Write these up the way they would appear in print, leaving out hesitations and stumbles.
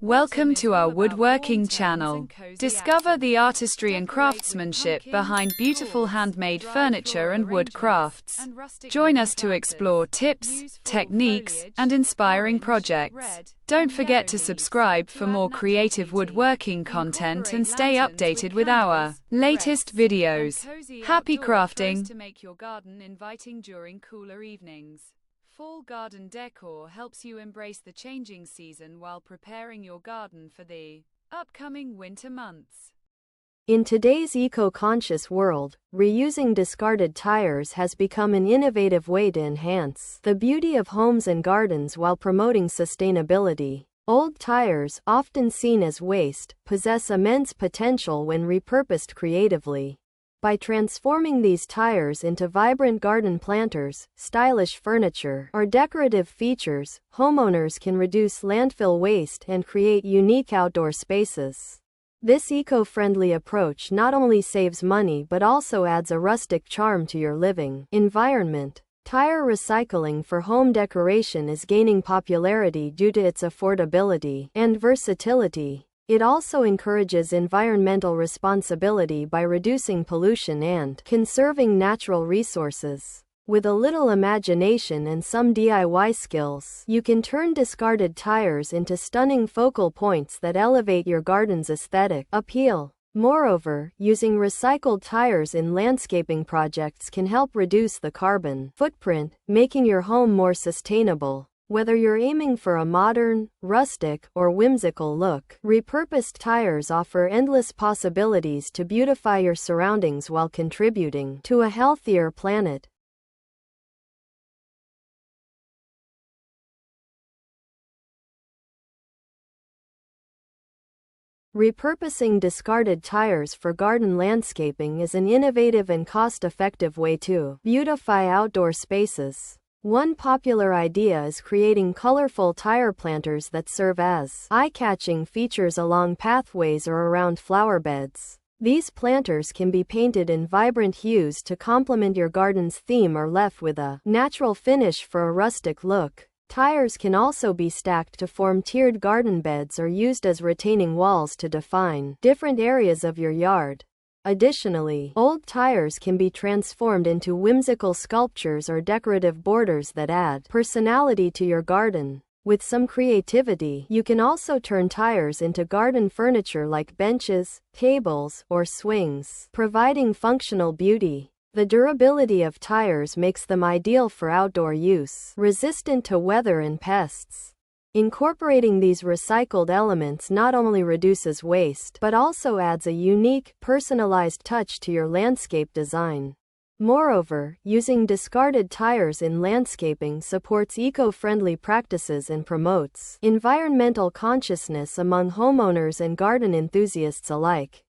Welcome to our woodworking channel. Discover the artistry and craftsmanship behind beautiful handmade furniture and wood crafts. Join us to explore tips, techniques, and inspiring projects. Don't forget to subscribe for more creative woodworking content and stay updated with our latest videos. Happy crafting! To make your garden inviting during cooler evenings. Fall garden decor helps you embrace the changing season while preparing your garden for the upcoming winter months. In today's eco-conscious world, reusing discarded tires has become an innovative way to enhance the beauty of homes and gardens while promoting sustainability. Old tires, often seen as waste, possess immense potential when repurposed creatively. By transforming these tires into vibrant garden planters, stylish furniture, or decorative features, homeowners can reduce landfill waste and create unique outdoor spaces. This eco-friendly approach not only saves money but also adds a rustic charm to your living environment. Tire recycling for home decoration is gaining popularity due to its affordability and versatility. It also encourages environmental responsibility by reducing pollution and conserving natural resources. With a little imagination and some DIY skills, you can turn discarded tires into stunning focal points that elevate your garden's aesthetic appeal. Moreover, using recycled tires in landscaping projects can help reduce the carbon footprint, making your home more sustainable. Whether you're aiming for a modern, rustic, or whimsical look, repurposed tires offer endless possibilities to beautify your surroundings while contributing to a healthier planet. Repurposing discarded tires for garden landscaping is an innovative and cost-effective way to beautify outdoor spaces. One popular idea is creating colorful tire planters that serve as eye-catching features along pathways or around flower beds. These planters can be painted in vibrant hues to complement your garden's theme or left with a natural finish for a rustic look. Tires can also be stacked to form tiered garden beds or used as retaining walls to define different areas of your yard. Additionally, old tires can be transformed into whimsical sculptures or decorative borders that add personality to your garden. With some creativity, you can also turn tires into garden furniture like benches, tables, or swings, providing functional beauty. The durability of tires makes them ideal for outdoor use, resistant to weather and pests. Incorporating these recycled elements not only reduces waste but also adds a unique, personalized touch to your landscape design. Moreover, using discarded tires in landscaping supports eco-friendly practices and promotes environmental consciousness among homeowners and garden enthusiasts alike.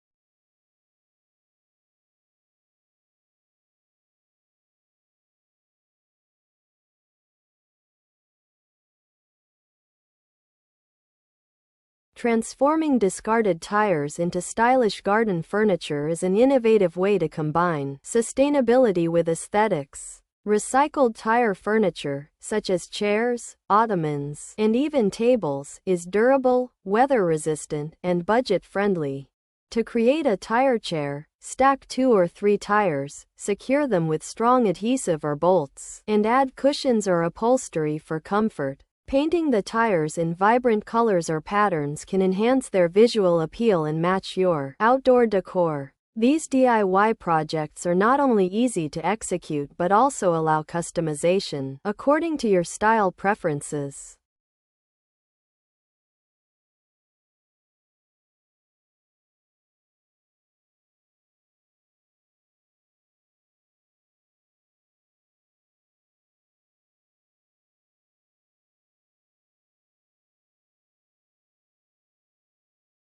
Transforming discarded tires into stylish garden furniture is an innovative way to combine sustainability with aesthetics. Recycled tire furniture, such as chairs, ottomans, and even tables, is durable, weather-resistant, and budget-friendly. To create a tire chair, stack 2 or 3 tires, secure them with strong adhesive or bolts, and add cushions or upholstery for comfort. Painting the tires in vibrant colors or patterns can enhance their visual appeal and match your outdoor decor. These DIY projects are not only easy to execute but also allow customization according to your style preferences.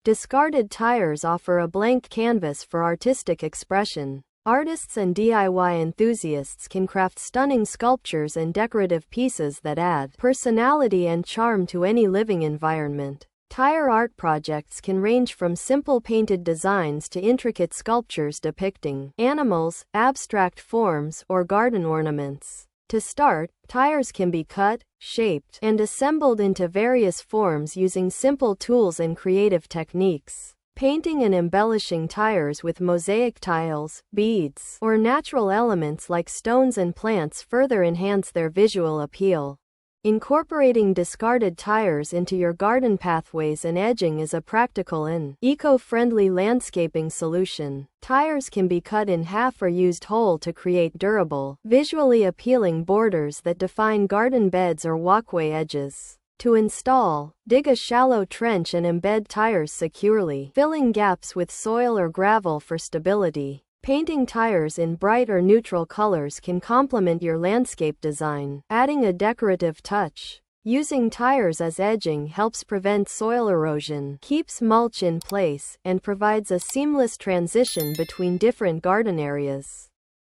Discarded tires offer a blank canvas for artistic expression. Artists and DIY enthusiasts can craft stunning sculptures and decorative pieces that add personality and charm to any living environment. Tire art projects can range from simple painted designs to intricate sculptures depicting animals, abstract forms, or garden ornaments. To start, tires can be cut, shaped, and assembled into various forms using simple tools and creative techniques. Painting and embellishing tires with mosaic tiles, beads, or natural elements like stones and plants further enhance their visual appeal. Incorporating discarded tires into your garden pathways and edging is a practical and eco-friendly landscaping solution. Tires can be cut in half or used whole to create durable, visually appealing borders that define garden beds or walkway edges. To install, dig a shallow trench and embed tires securely, filling gaps with soil or gravel for stability. Painting tires in bright or neutral colors can complement your landscape design, adding a decorative touch. Using tires as edging helps prevent soil erosion, keeps mulch in place, and provides a seamless transition between different garden areas.